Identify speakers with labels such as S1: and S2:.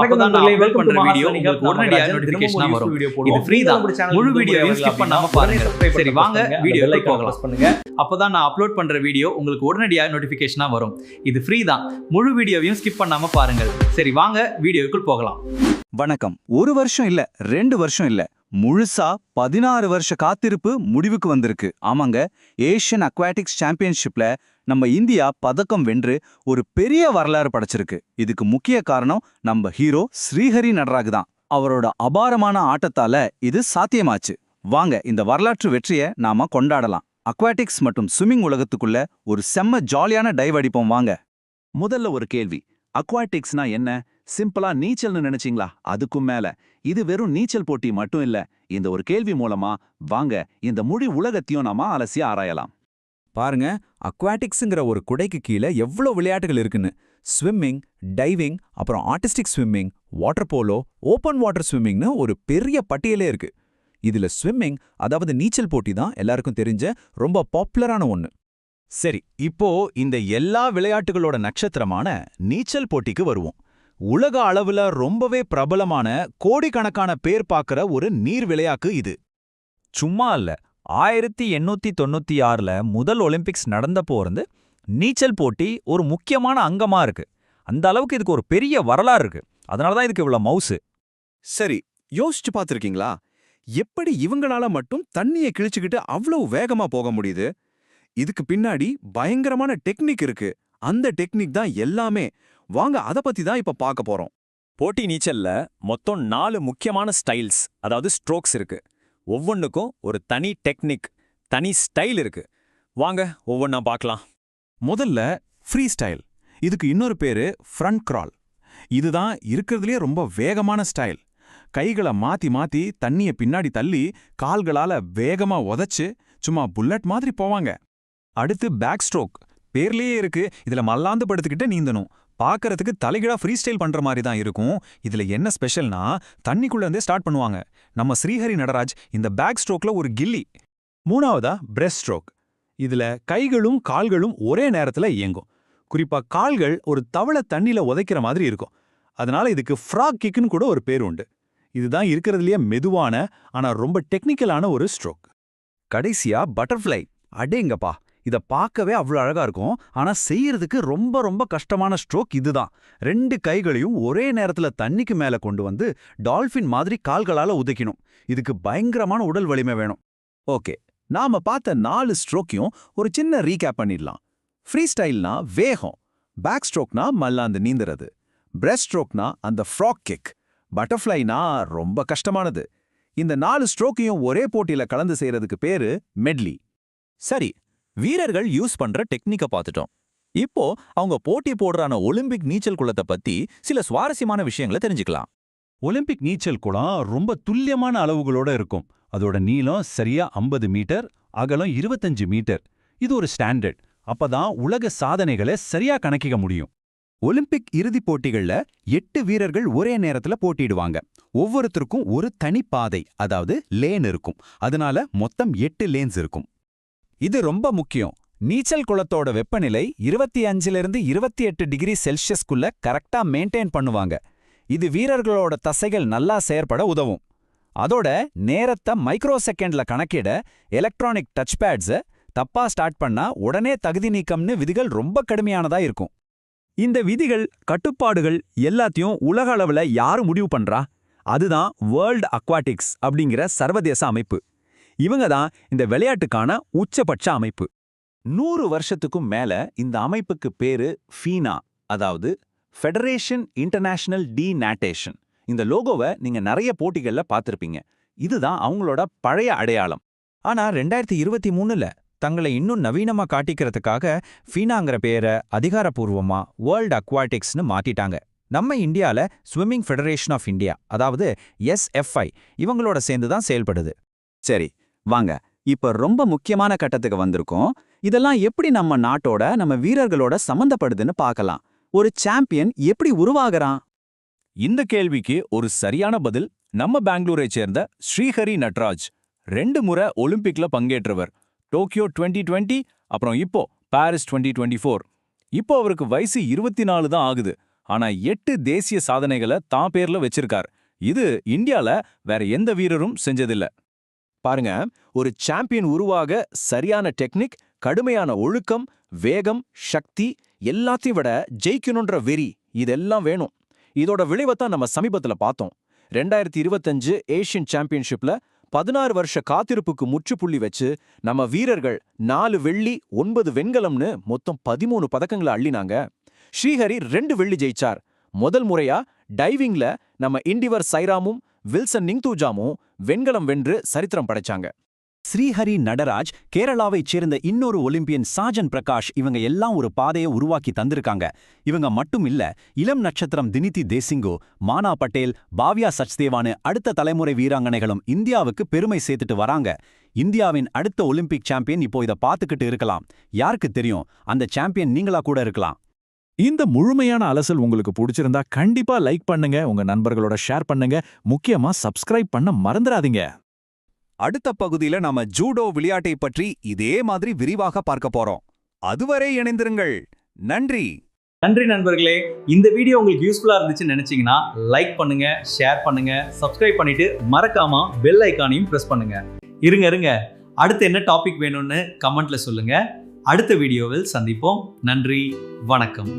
S1: அப்பதான் நான் அப்லோட் பண்ற வீடியோ உங்களுக்கு உடனடியாக நோட்டிஃபிகேஷனா வரும். இது ஃப்ரீ தான். முழு வீடியோவையும் ஸ்கிப் பண்ணாம பாருங்க. சரி வாங்க வீடியோக்குள்ள போகலாம். அப்பதான் நான் அப்லோட் பண்ற வீடியோ உங்களுக்கு உடனடியாக நோட்டிஃபிகேஷனா வரும். இது ஃப்ரீ தான். முழு வீடியோவையும் ஸ்கிப் பண்ணாம பாருங்கள். சரி வாங்க வீடியோக்குள்ள போகலாம்.
S2: வணக்கம். 1 வருஷம் இல்ல 2 வருஷம் இல்ல, முழுசா 16 வருஷ காத்திருப்பு முடிவுக்கு வந்திருக்கு. ஆமாங்க, ஏஷியன் அக்வாட்டிக்ஸ் சாம்பியன்ஷிப்ல நம்ம இந்தியா பதக்கம் வென்று ஒரு பெரிய வரலாறு படைச்சிருக்கு. இதுக்கு முக்கிய காரணம் நம்ம ஹீரோ ஸ்ரீஹரி நடராஜ் தான். அவரோட அபாரமான ஆட்டத்தால இது சாத்தியமாச்சு. வாங்க இந்த வரலாற்று வெற்றியை நாம கொண்டாடலாம். அக்வாட்டிக்ஸ் மற்றும் ஸ்விம்மிங் உலகத்துக்குள்ள ஒரு செம்ம ஜாலியான டைவ் அடிப்போம் வாங்க.
S3: முதல்ல ஒரு கேள்வி, அக்வாட்டிக்ஸ்னா என்ன? சிம்பிளா நீச்சல்னு நினைச்சீங்களா? அதுக்கும் மேல இது வெறும் நீச்சல் போட்டி மட்டும் இல்ல. இந்த ஒரு கேள்வி மூலமா வாங்க இந்த முழு உலகத்தையும் நாம அலசி ஆராயலாம்.
S4: பாருங்க, அக்வாட்டிக்ஸுங்கிற ஒரு குடைக்கு கீழே எவ்வளோ விளையாட்டுகள் இருக்குன்னு. ஸ்விம்மிங், டைவிங், அப்புறம் artistic swimming, water polo, open water ஸ்விம்மிங்னு ஒரு பெரிய பட்டியலே இருக்கு. இதுல ஸ்விம்மிங், அதாவது நீச்சல் போட்டி தான் எல்லாருக்கும் தெரிஞ்ச ரொம்ப பாப்புலரான ஒன்று.
S3: சரி, இப்போ இந்த எல்லா விளையாட்டுகளோட நட்சத்திரமான நீச்சல் போட்டிக்கு வருவோம். உலக அளவுல ரொம்பவே பிரபலமான கோடிக்கணக்கான பேர் பார்க்கற ஒரு நீர் விளையாட்டு இது.
S5: சும்மா இல்ல, 1896ல முதல் ஒலிம்பிக்ஸ் நடந்தப்போ இருந்து நீச்சல் போட்டி ஒரு முக்கியமான அங்கமா இருக்கு. அந்த அளவுக்கு இதுக்கு ஒரு பெரிய வரலாறு இருக்கு. அதனாலதான் இதுக்கு இவ்வளவு மவுசு.
S6: சரி, யோசிச்சு பார்த்திருக்கீங்களா? எப்படி இவங்களால மட்டும் தண்ணியை கிழிச்சுக்கிட்டு அவ்வளவு வேகமா போக முடியுது? இதுக்கு பின்னாடி பயங்கரமான டெக்னிக் இருக்கு. அந்த டெக்னிக் தான் எல்லாமே. வாங்க அத பத்தி தான் இப்ப பார்க்க போறோம்.
S5: போட்டி நீச்சல்ல மொத்தம் 4 முக்கியமான ஸ்டைல்ஸ், அதாவது ஸ்ட்ரோக்ஸ் இருக்கு. ஒவ்வொன்றுக்கும் ஒரு தனி டெக்னிக், தனி ஸ்டைல் இருக்கு. வாங்க ஒவ்வொன்றா பார்க்கலாம்.
S6: முதல்ல ஃப்ரீ ஸ்டைல். இதுக்கு இன்னொரு பேரு ஃப்ரண்ட் கிரால். இதுதான் இருக்கிறதுலே ரொம்ப வேகமான ஸ்டைல். கைகளை மாத்தி மாத்தி தண்ணிய பின்னாடி தள்ளி கால்களால வேகமா உதைச்சு சும்மா புல்லட் மாதிரி போவாங்க.
S3: அடுத்து பேக் ஸ்ட்ரோக். பேர்லயே இருக்கு, இதுல மல்லாந்து படுத்துக்கிட்டு நீந்தணும். பார்க்கறதுக்கு தலைகீழா ஃப்ரீ ஸ்டைல் பண்ற மாதிரி தான் இருக்கும். இதுல என்ன ஸ்பெஷல்னா தண்ணிக்குள்ள இருந்தே ஸ்டார்ட் பண்ணுவாங்க. நம்ம ஸ்ரீஹரி நடராஜ் இந்த பேக் ஸ்ட்ரோக்ல ஒரு கில்லி. மூணாவதா பிரெஸ்ட் ஸ்ட்ரோக். இதுல கைகளும் கால்களும் ஒரே நேரத்துல இயங்கும். குறிப்பா கால்கள் ஒரு தவளை தண்ணில உதைக்கிற மாதிரி இருக்கும். அதனால இதுக்கு ஃப்ராக் கிக்னு கூட ஒரு பேர் உண்டு. இதுதான் இருக்கிறதுலயே மெதுவான ஆனா ரொம்ப டெக்னிக்கலான ஒரு ஸ்ட்ரோக்.
S2: கடைசியா பட்டர்ஃப்ளை. அடேங்கப்பா, இத பார்க்கவே அவ்வளோ அழகா இருக்கும். ஆனா செய்யறதுக்கு ரொம்ப ரொம்ப கஷ்டமான ஸ்ட்ரோக் இதுதான். 2 கைகளையும் ஒரே நேரத்துல தண்ணிக்கு மேல கொண்டு வந்து டால்ஃபின் மாதிரி கால்களால உதைக்கணும். இதுக்கு பயங்கரமான உடல் வலிமை வேணும்.
S3: ஓகே, நாம பார்த்த 4 ஸ்ட்ரோக்கையும் ஒரு சின்ன ரீகேப் பண்ணிடலாம். ஃப்ரீ ஸ்டைல்னா வேகம், பேக் ஸ்ட்ரோக்னா மல்லாந்து நீந்துறது, பிரெஸ்ட் ஸ்ட்ரோக்னா அந்த ஃப்ராக் கிக், பட்டர்ஃப்ளைனா ரொம்ப கஷ்டமானது. இந்த 4 ஸ்ட்ரோக்கையும் ஒரே போட்டியில கலந்து செய்யறதுக்கு பேரு மெட்லி.
S5: சரி, வீரர்கள் யூஸ் பண்ற டெக்னிக்க பார்த்துட்டோம். இப்போ அவங்க போட்டி போடுறான ஒலிம்பிக் நீச்சல் குளத்தை பத்தி சில சுவாரஸ்யமான விஷயங்களை தெரிஞ்சுக்கலாம்.
S3: ஒலிம்பிக் நீச்சல் குளம் ரொம்ப துல்லியமான அளவுகளோட இருக்கும். அதோட நீளம் சரியா 50 மீட்டர், அகலம் 25 மீட்டர். இது ஒரு ஸ்டாண்டர்ட். அப்பதான் உலக சாதனைகளை சரியா கணக்கிக்க முடியும்.
S2: ஒலிம்பிக் இறுதிப் போட்டிகள்ல 8 வீரர்கள் ஒரே நேரத்துல போட்டிடுவாங்க. ஒவ்வொருத்தருக்கும் ஒரு தனி பாதை, அதாவது லேன் இருக்கும். அதனால மொத்தம் 8 லேன்ஸ் இருக்கும்.
S4: இது ரொம்ப முக்கியம். நீச்சல் குளத்தோட வெப்பநிலை 25லிருந்து 28 டிகிரி செல்சியஸ்குள்ள கரெக்டா மெயின்டைன் பண்ணுவாங்க. இது வீரர்களோட தசைகள் நல்லா செயற்பட உதவும். அதோட நேரத்தை மைக்ரோ செகண்ட்ல கணக்கிட எலக்ட்ரானிக் டச் பேட்ஸை தப்பா ஸ்டார்ட் பண்ணா உடனே தகுதி நீக்கம்னு விதிகள் ரொம்ப கடுமையானதா இருக்கும்.
S5: இந்த விதிகள், கட்டுப்பாடுகள் எல்லாத்தையும் உலக அளவுல யாரு முடிவு பண்றா? அதுதான் வேர்ல்ட் அக்வாட்டிக்ஸ் அப்படிங்கிற சர்வதேச அமைப்பு. இவங்க தான் இந்த விளையாட்டுக்கான உச்சபட்ச அமைப்பு.
S3: 100 வருஷத்துக்கும் மேல இந்த அமைப்புக்கு பேரு ஃபீனா, அதாவது ஃபெடரேஷன் இன்டர்நேஷனல் டி நேட்டேஷன். இந்த லோகோவை நீங்க நிறைய போட்டிகள்ல பார்த்திருப்பீங்க. இதுதான் அவங்களோட பழைய அடையாளம்.
S5: ஆனா 2023ல தங்களை இன்னும் நவீனமா காட்டிக்கிறதுக்காக ஃபீனாங்கிற பேரை அதிகாரப்பூர்வமா வேர்ல்ட் அக்வாட்டிக்ஸ்னு மாத்திட்டாங்க. நம்ம இந்தியால ஸ்விம்மிங் ஃபெடரேஷன் ஆஃப் இந்தியா, அதாவது SFI, இவங்களோட சேர்ந்து தான் செயல்படுது.
S2: சரி வாங்க, இப்ப ரொம்ப முக்கியமான கட்டத்துக்கு வந்திருக்கோம். இதெல்லாம் எப்படி நம்ம நாட்டோட நம்ம வீரர்களோட சம்பந்தப்படுதுன்னு பார்க்கலாம். ஒரு சாம்பியன் எப்படி உருவாகிறான்?
S3: இந்த கேள்விக்கு ஒரு சரியான பதில் நம்ம பெங்களூரை சேர்ந்த ஸ்ரீஹரி நடராஜ். 2 முறை ஒலிம்பிக்ல பங்கேற்றவர். டோக்கியோ 2020, அப்புறம் இப்போ பாரிஸ் 2024. இப்போ அவருக்கு வயசு 24 தான் ஆகுது.
S4: ஆனா 8 தேசிய சாதனைகளை தான் பேர்ல வச்சிருக்கார். இது இந்தியால வேற எந்த வீரரும் செஞ்சதில்ல.
S6: பாருங்க, ஒரு சாம்பியன் உருவாக சரியான டெக்னிக், கடுமையான ஒழுக்கம், வேகம், சக்தி எல்லாத்தையும் விட ஜெயிக்கணுன்ற வெறி இதெல்லாம் வேணும். இதோட விளைவைத்தான் நம்ம சமீபத்துல பார்த்தோம். 2025 ஏசியன் சாம்பியன்ஷிப்ல 16 வருஷ காத்திருப்புக்கு முற்றுப்புள்ளி வச்சு நம்ம வீரர்கள் 4 வெள்ளி 9 வெண்கலம்னு மொத்தம் 13 பதக்கங்களை அள்ளினாங்க. ஸ்ரீஹரி 2 வெள்ளி ஜெயிச்சார். முதல் முறையா டைவிங்ல நம்ம இண்டிவர் சைராமும் வில்சன் நிங்தூஜாமும் வெண்கலம் வென்று சரித்திரம் படைச்சாங்க.
S4: ஸ்ரீஹரி நடராஜ், கேரளாவைச் சேர்ந்த இன்னொரு ஒலிம்பியன் சாஜன் பிரகாஷ், இவங்க எல்லாம் ஒரு பாதையை உருவாக்கி தந்திருக்காங்க. இவங்க மட்டும் இல்ல, இளம் நட்சத்திரம் தினிதி தேசிங்கோ, மானா பட்டேல், பாவ்யா சச்தேவானு அடுத்த தலைமுறை வீராங்கனைகளும் இந்தியாவுக்கு பெருமை சேர்த்துட்டு வராங்க. இந்தியாவின் அடுத்த ஒலிம்பிக் சாம்பியன் இப்போ இதை பார்த்துக்கிட்டு இருக்கலாம். யாருக்கு தெரியும், அந்த சாம்பியன் நீங்களா கூட இருக்கலாம்.
S7: இந்த முழுமையான அலசல் உங்களுக்கு பிடிச்சிருந்தா கண்டிப்பா லைக் பண்ணுங்க, உங்க நண்பர்களோட ஷேர் பண்ணுங்க, முக்கியமா சப்ஸ்கிரைப் பண்ண மறந்துடாதீங்க.
S4: அடுத்த பகுதியில நாம ஜூடோ விளையாட்டை பற்றி இதே மாதிரி விரிவாக பார்க்க போறோம். அதுவரை இணைந்திருங்கள். நன்றி.
S1: நன்றி நண்பர்களே. இந்த வீடியோ உங்களுக்கு யூஸ்ஃபுல்லா இருந்துச்சுன்னு நினைச்சீங்கன்னா லைக் பண்ணுங்க, ஷேர் பண்ணுங்க, சப்ஸ்கிரைப் பண்ணிட்டு மறக்காம பெல் ஐகானையும் பிரஸ் பண்ணுங்க. இருங்க, அடுத்து என்ன டாபிக் வேணும்னு கமெண்ட்ல சொல்லுங்க. அடுத்த வீடியோவில் சந்திப்போம். நன்றி, வணக்கம்.